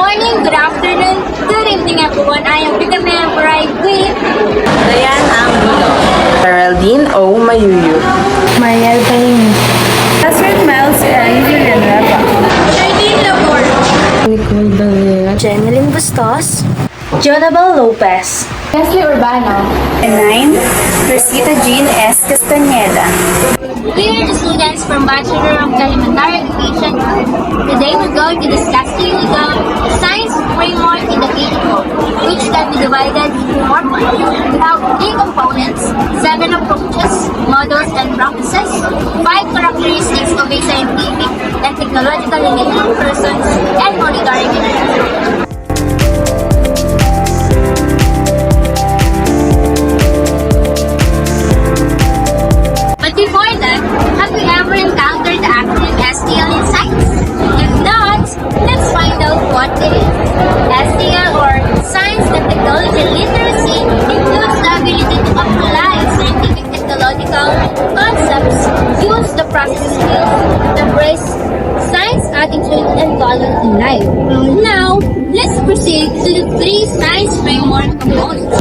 morning, good afternoon, good evening everyone. I am Bigam Bride with Dayan Angulo, Geraldine O. Mayuyu, Mariel Paini, Catherine Miles, Julian Rapa, Charlene Labor, Nicole Dalia, Jeneline Bustos, Jonabel Lopez, Leslie Urbano, and 9, Rosita Jean S. Castaneda. We are the students from Bachelor of Elementary Education. Today we're going to discuss to you the science framework in the K-12, which can be divided into 4 parts. We have 3 components, 7 approaches, models and practices, 5 characteristics of a scientific and technologically literate persons, and monitoring mechanisms. But before that, have you ever encountered the acronym STL in science? If not, let's find out what it is. STL, or Science and Technology Literacy, includes the ability to apply scientific technological concepts, use the process skills, embrace science attitude and value in life. Now, let's proceed to the 3 science framework components.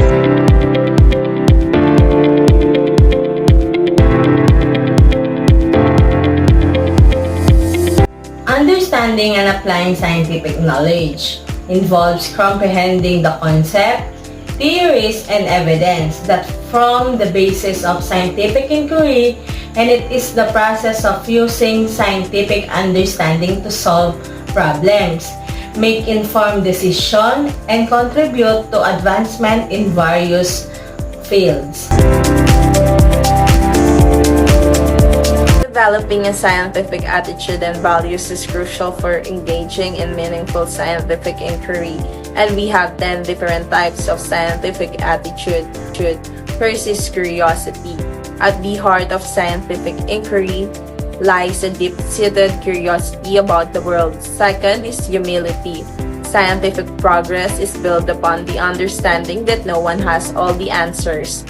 Understanding and applying scientific knowledge involves comprehending the concept, theories, and evidence that form the basis of scientific inquiry, and it is the process of using scientific understanding to solve problems, make informed decisions, and contribute to advancement in various fields. Developing a scientific attitude and values is crucial for engaging in meaningful scientific inquiry, and we have 10 different types of scientific attitude. First is curiosity. At the heart of scientific inquiry lies a deep-seated curiosity about the world. Second is humility. Scientific progress is built upon the understanding that no one has all the answers.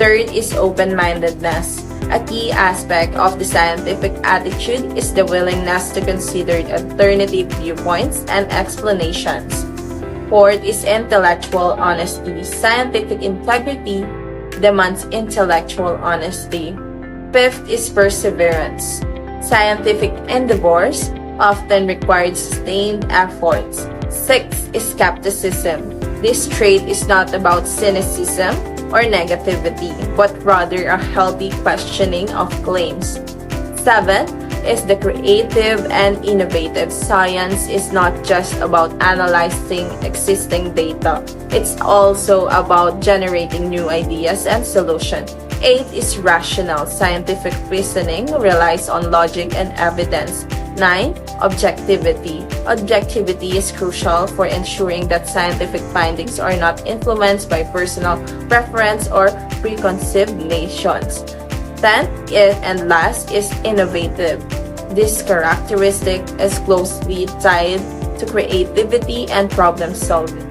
Third is open-mindedness. A key aspect of the scientific attitude is the willingness to consider alternative viewpoints and explanations. Fourth is intellectual honesty. Scientific integrity demands intellectual honesty. Fifth is perseverance. Scientific endeavors often require sustained efforts. Sixth is skepticism. This trait is not about cynicism or negativity, but rather a healthy questioning of claims. 7 is the creative and innovative. Science is not just about analyzing existing data. It's also about generating new ideas and solutions. 8 is rational. Scientific reasoning relies on logic and evidence. 9. Objectivity. Objectivity is crucial for ensuring that scientific findings are not influenced by personal preference or preconceived notions. 10. And last is innovative. This characteristic is closely tied to creativity and problem solving.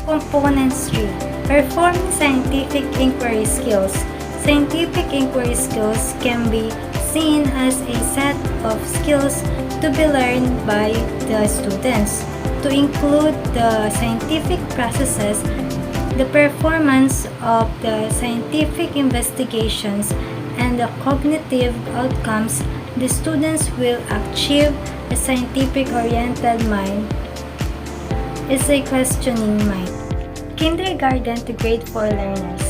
Components 3. Performing scientific inquiry skills. Scientific inquiry skills can be seen as a set of skills to be learned by the students, to include the scientific processes, the performance of the scientific investigations, and the cognitive outcomes the students will achieve. A scientific-oriented mind is a questioning mind. Kindergarten to grade 4 learners.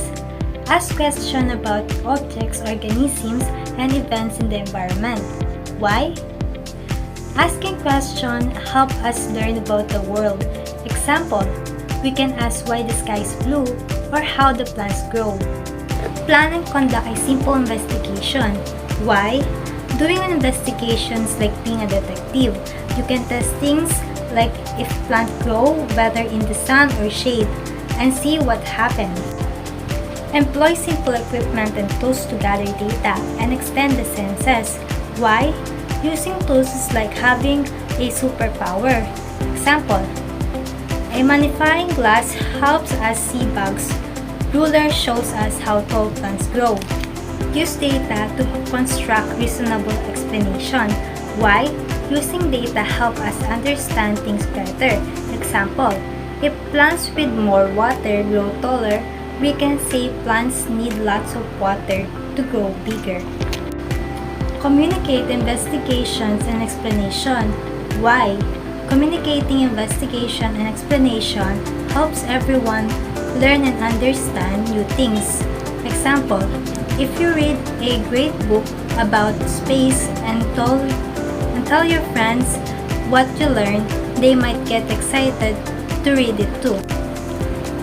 Ask questions about objects, organisms, and events in the environment. Why? Asking questions help us learn about the world. Example, we can ask why the sky is blue or how the plants grow. Plan and conduct a simple investigation. Why? Doing an investigation is like being a detective. You can test things like if plants grow better in the sun or shade and see what happens. Employ simple equipment and tools to gather data and extend the senses. Why? Using tools is like having a superpower. Example, a magnifying glass helps us see bugs. Ruler shows us how tall plants grow. Use data to construct reasonable explanation. Why? Using data help us understand things better. Example, if plants with more water grow taller, we can say plants need lots of water to grow bigger. Communicate investigations and explanation. Why? Communicating investigation and explanation helps everyone learn and understand new things. Example, if you read a great book about space and tell your friends what you learned, they might get excited to read it too.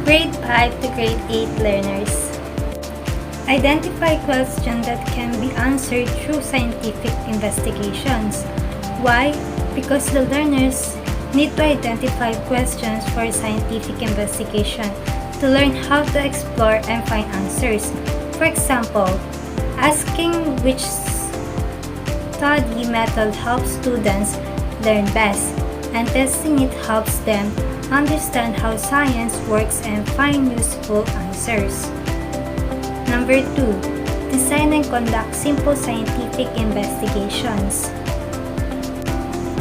Grade 5 to grade 8 learners. Identify questions that can be answered through scientific investigations. Why? Because the learners need to identify questions for scientific investigation to learn how to explore and find answers. For example, asking which study method helps students learn best, and testing it helps them understand how science works and find useful answers. Number 2. Design and conduct simple scientific investigations.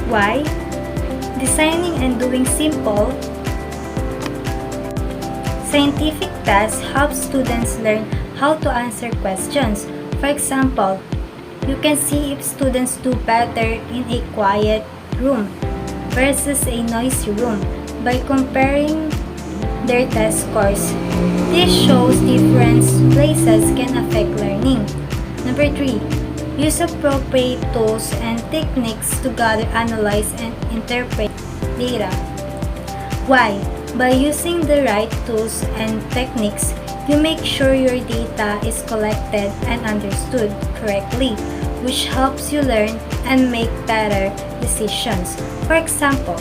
Why? Designing and doing simple scientific tasks helps students learn how to answer questions. For example, you can see if students do better in a quiet room versus a noisy room by comparing their test scores. This shows different places can affect learning. Number 3. Use appropriate tools and techniques to gather, analyze, and interpret data. Why? By using the right tools and techniques, you make sure your data is collected and understood correctly, which helps you learn and make better decisions. For example,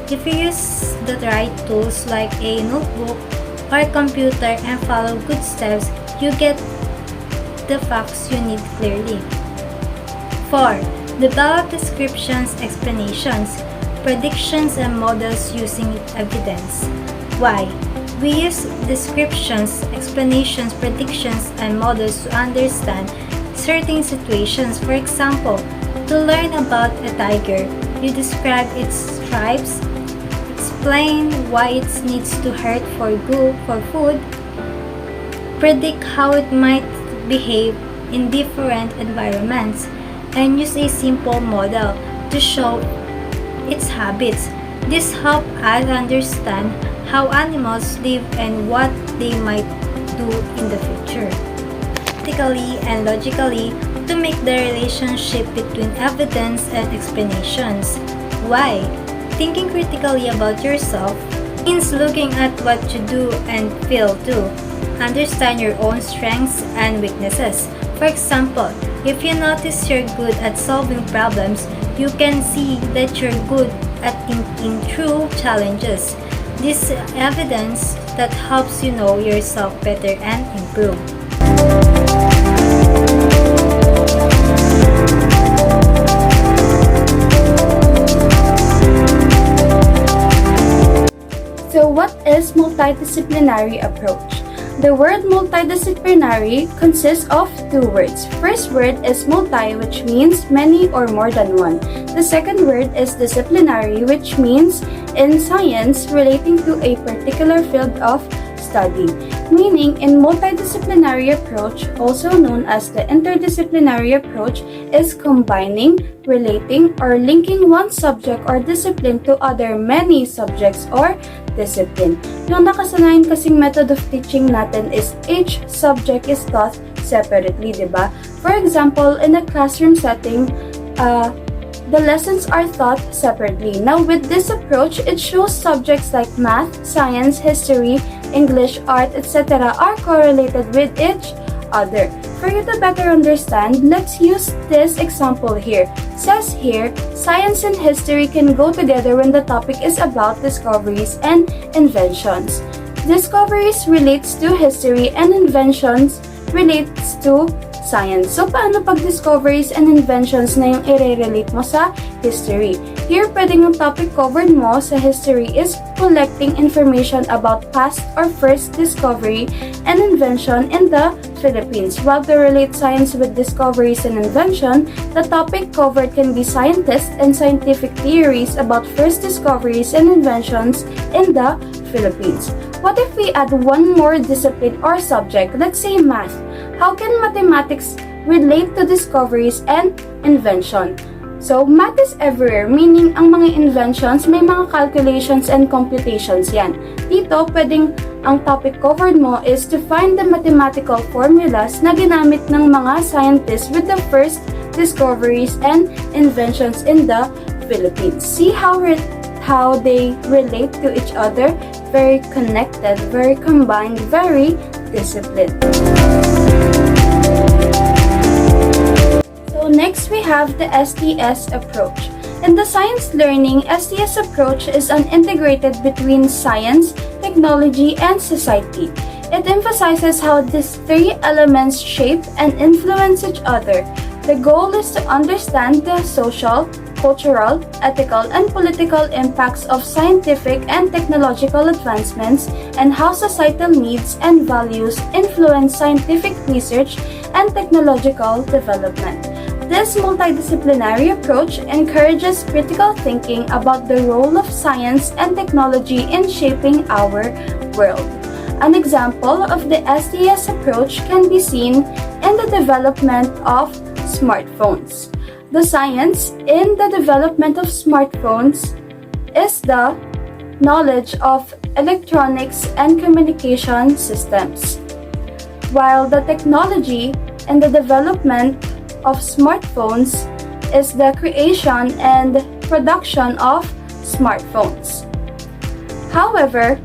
if you use the right tools like a notebook or computer and follow good steps, you get the facts you need clearly. 4. Develop descriptions, explanations, predictions, and models using evidence. Why? We use descriptions, explanations, predictions, and models to understand certain situations. For example, to learn about a tiger, you describe its stripes, explain why it needs to hurt for food, predict how it might behave in different environments, and use a simple model to show its habits. This helps us understand how animals live and what they might do in the future. Practically and logically, to make the relationship between evidence and explanations. Why? Thinking critically about yourself means looking at what you do and feel too. Understand your own strengths and weaknesses. For example, if you notice you're good at solving problems, you can see that you're good at thinking through challenges. This evidence that helps you know yourself better and improve. So what is multidisciplinary approach? The word multidisciplinary consists of two words. First word is multi, which means many or more than one. The second word is disciplinary, which means in science relating to a particular field of study. Meaning, in multidisciplinary approach, also known as the interdisciplinary approach, is combining, relating, or linking one subject or discipline to other many subjects or discipline. Yung nakasanayan kasing method of teaching natin is each subject is taught separately, diba? For example, in a classroom setting, the lessons are taught separately. Now, with this approach, it shows subjects like math, science, history, English, art, etc. are correlated with each other. For you to better understand, let's use this example here. Says here, science and history can go together when the topic is about discoveries and inventions. Discoveries relates to history and inventions relates to science. So, paano pag discoveries and inventions na yung i-relate mo sa history? Here, pwedeng yung topic covered mo sa history is collecting information about past or first discovery and invention in the Philippines. While to relate science with discoveries and invention, the topic covered can be scientists and scientific theories about first discoveries and inventions in the Philippines. What if we add one more discipline or subject, let's say math? How can mathematics relate to discoveries and invention? So, math is everywhere, meaning ang mga inventions, may mga calculations and computations yan. Dito, pwedeng ang topic covered mo is to find the mathematical formulas na ginamit ng mga scientists with the first discoveries and inventions in the Philippines. See how they relate to each other? Very connected, very combined, very disciplined. So next we have the STS approach. In the science learning, STS approach is an integrated between science, technology, and society. It emphasizes how these three elements shape and influence each other. The goal is to understand the social, cultural, ethical, and political impacts of scientific and technological advancements and how societal needs and values influence scientific research and technological development. This multidisciplinary approach encourages critical thinking about the role of science and technology in shaping our world. An example of the STS approach can be seen in the development of smartphones. The science in the development of smartphones is the knowledge of electronics and communication systems, while the technology in the development of smartphones is the creation and production of smartphones. However,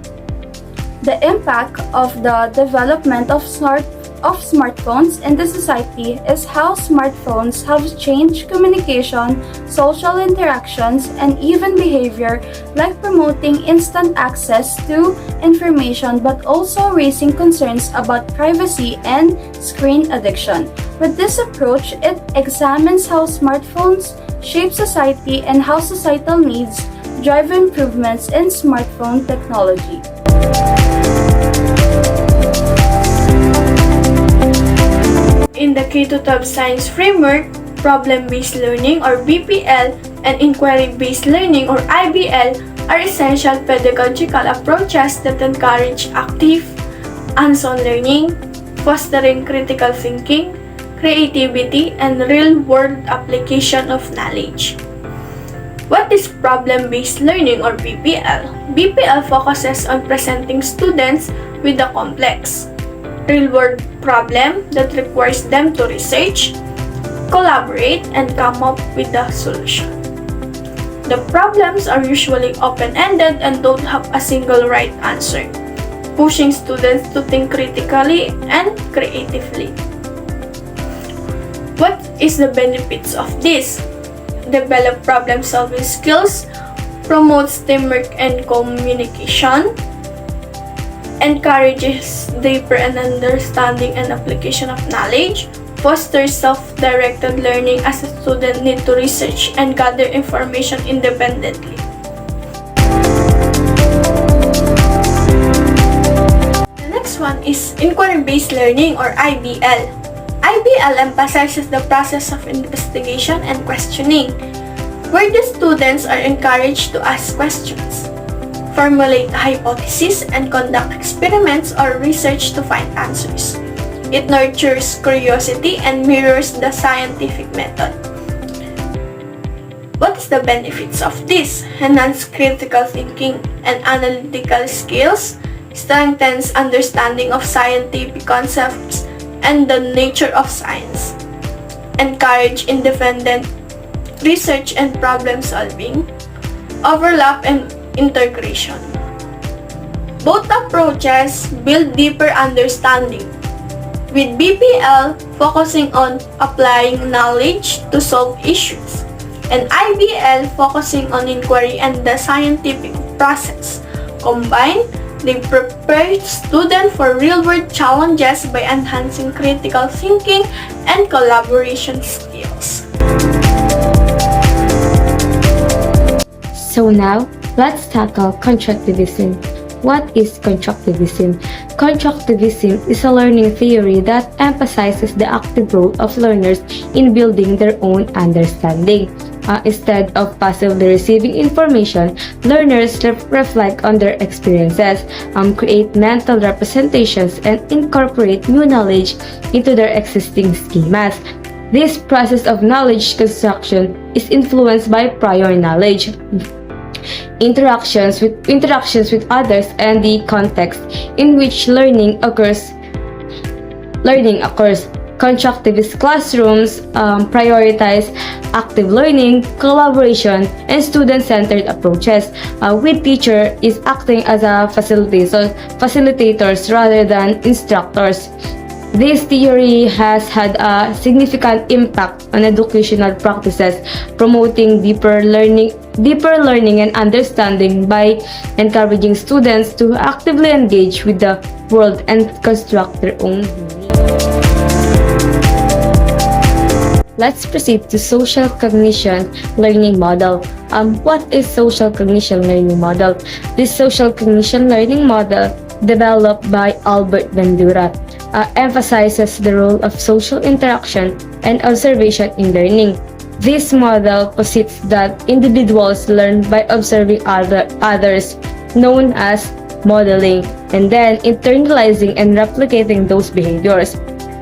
the impact of the development of smartphones in the society is how smartphones have changed communication, social interactions, and even behavior, like promoting instant access to information but also raising concerns about privacy and screen addiction. With this approach, it examines how smartphones shape society and how societal needs drive improvements in smartphone technology. In the K-12 Science Framework, Problem-Based Learning or BPL and Inquiry-Based Learning or IBL are essential pedagogical approaches that encourage active, hands-on learning, fostering critical thinking, creativity, and real-world application of knowledge. What is Problem-Based Learning or BPL? BPL focuses on presenting students with a complex, real-world problem that requires them to research, collaborate, and come up with a solution. The problems are usually open-ended and don't have a single right answer, pushing students to think critically and creatively. What is the benefits of this? Develop problem-solving skills, promotes teamwork and communication, encourages deeper understanding and application of knowledge, fosters self-directed learning as a student need to research and gather information independently. The next one is Inquiry-Based Learning or IBL. IBL emphasizes the process of investigation and questioning, where the students are encouraged to ask questions, formulate hypotheses, and conduct experiments or research to find answers. It nurtures curiosity and mirrors the scientific method. What is the benefits of this? Enhance critical thinking and analytical skills, strengthens understanding of scientific concepts and the nature of science, encourage independent research and problem solving, overlap and integration. Both approaches build deeper understanding, with BPL focusing on applying knowledge to solve issues, and IBL focusing on inquiry and the scientific process. Combined, They prepare students for real-world challenges by enhancing critical thinking and collaboration skills. So now, let's tackle constructivism. What is constructivism? Constructivism is a learning theory that emphasizes the active role of learners in building their own understanding. Instead of passively receiving information, learners reflect on their experiences, create mental representations, and incorporate new knowledge into their existing schemas. This process of knowledge construction is influenced by prior knowledge, interactions with others, and the context in which learning occurs. Constructivist classrooms prioritize active learning, collaboration, and student-centered approaches, with teacher is acting as a facilitators rather than instructors. This theory has had a significant impact on educational practices, promoting deeper learning and understanding by encouraging students to actively engage with the world and construct their own meaning. Let's proceed to social cognition learning model. What is social cognition learning model? This social cognition learning model, developed by Albert Bandura, emphasizes the role of social interaction and observation in learning. This model posits that individuals learn by observing others, known as modeling, and then internalizing and replicating those behaviors.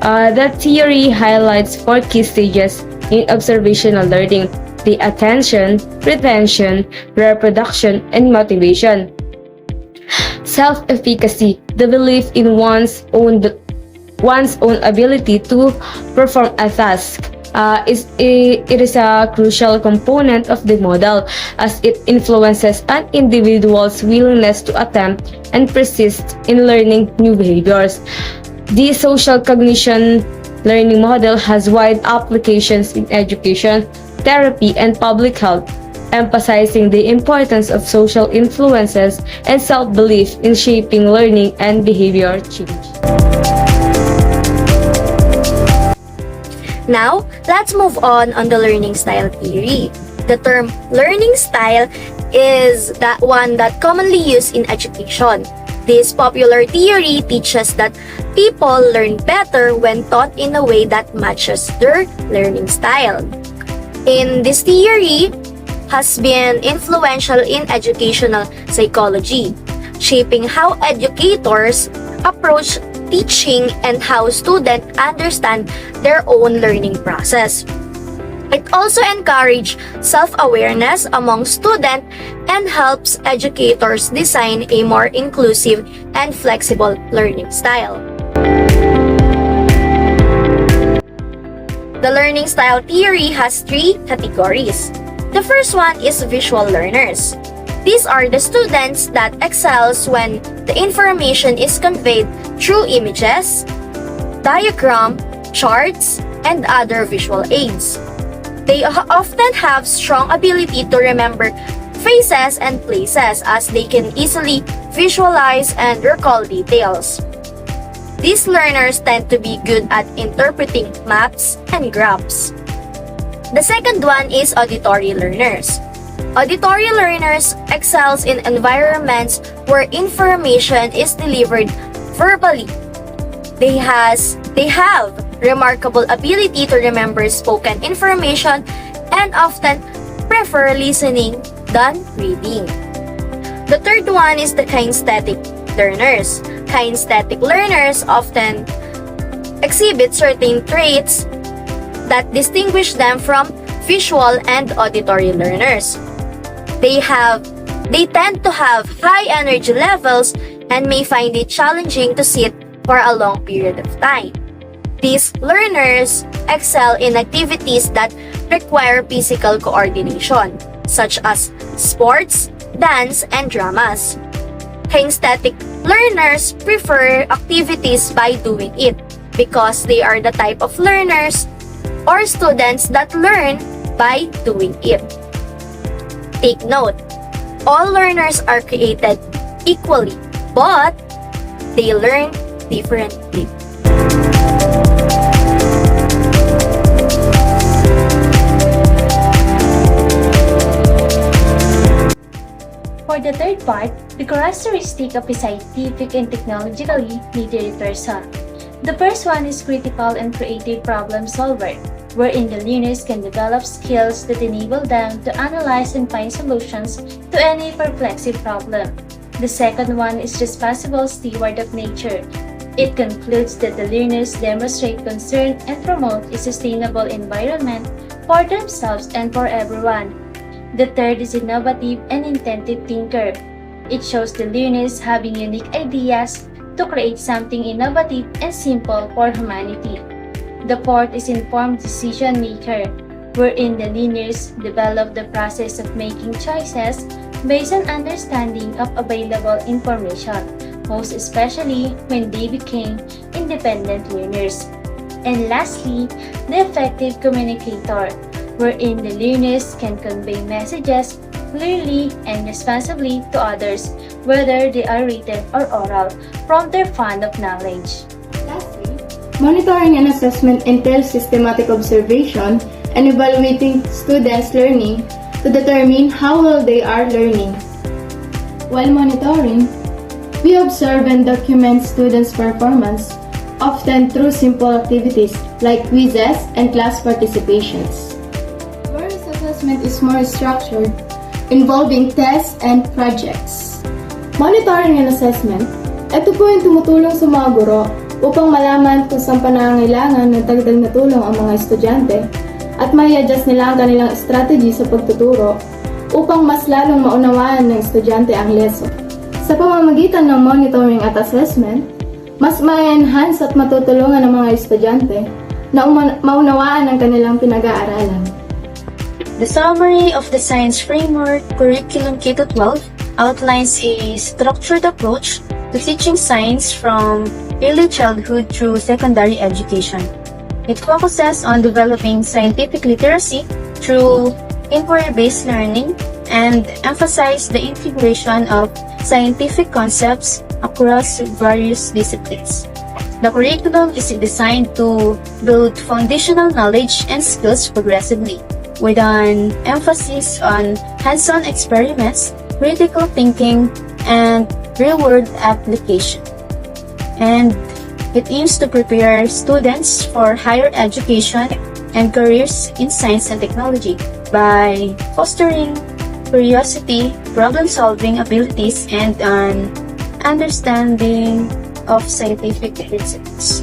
The theory highlights 4 key stages in observational learning: the attention, retention, reproduction, and motivation. Self-efficacy, the belief in one's own ability to perform a task. It is a crucial component of the model, as it influences an individual's willingness to attempt and persist in learning new behaviors. The social cognition learning model has wide applications in education, therapy, and public health, emphasizing the importance of social influences and self-belief in shaping learning and behavior change. Now, let's move on the learning style theory. The term learning style is that one that commonly used in education. This popular theory teaches that people learn better when taught in a way that matches their learning style. In this theory has been influential in educational psychology, shaping how educators approach teaching and how students understand their own learning process. It also encourages self-awareness among students and helps educators design a more inclusive and flexible learning style. The learning style theory has 3 categories. The first one is visual learners. These are the students that excels when the information is conveyed through images, diagram, charts, and other visual aids. They often have strong ability to remember faces and places, as they can easily visualize and recall details. These learners tend to be good at interpreting maps and graphs. The second one is auditory learners. Auditory learners excels in environments where information is delivered verbally. They have remarkable ability to remember spoken information and often prefer listening than reading. The third one is the kinesthetic learners. Kinesthetic learners often exhibit certain traits that distinguish them from visual and auditory learners. They tend to have high energy levels and may find it challenging to sit for a long period of time. These learners excel in activities that require physical coordination, such as sports, dance, and dramas. Kinesthetic learners prefer activities by doing it because they are the type of learners or students that learn by doing it. Take note, all learners are created equally, but they learn differently. For the third part, the characteristic of a scientific and technologically literate person. The first one is critical and creative problem solver, wherein the learners can develop skills that enable them to analyze and find solutions to any perplexing problem. The second one is responsible steward of nature. It concludes that the learners demonstrate concern and promote a sustainable environment for themselves and for everyone. The third is innovative and intentive thinker. It shows the learners having unique ideas to create something innovative and simple for humanity. The fourth is informed decision maker, wherein the learners develop the process of making choices based on understanding of available information, most especially when they became independent learners. And lastly, the effective communicator, wherein the learners can convey messages clearly and responsibly to others, whether they are written or oral, from their fund of knowledge. Lastly, monitoring and assessment entails systematic observation and evaluating students' learning to determine how well they are learning. While monitoring, we observe and document students' performance, often through simple activities like quizzes and class participations. Whereas assessment is more structured, involving tests and projects. Monitoring and assessment, ito po yung tumutulong sa mga guro upang malaman kung saan panangailangan ng dagdag na tulong ang mga estudyante at mai-adjust nila ang kanilang strategy sa pagtuturo upang mas lalong maunawaan ng estudyante ang lesson. Sa pamamagitan ng monitoring at assessment, mas ma-enhance at matutulungan ng mga estudyante na maunawaan ang kanilang pinag-aaralan. The summary of the science framework curriculum K-12 outlines a structured approach to teaching science from early childhood through secondary education. It focuses on developing scientific literacy through inquiry-based learning and emphasizes the integration of scientific concepts across various disciplines. The curriculum is designed to build foundational knowledge and skills progressively, with an emphasis on hands-on experiments, critical thinking, and real-world application. And it aims to prepare students for higher education and careers in science and technology by fostering curiosity, problem-solving abilities, and an understanding of scientific principles.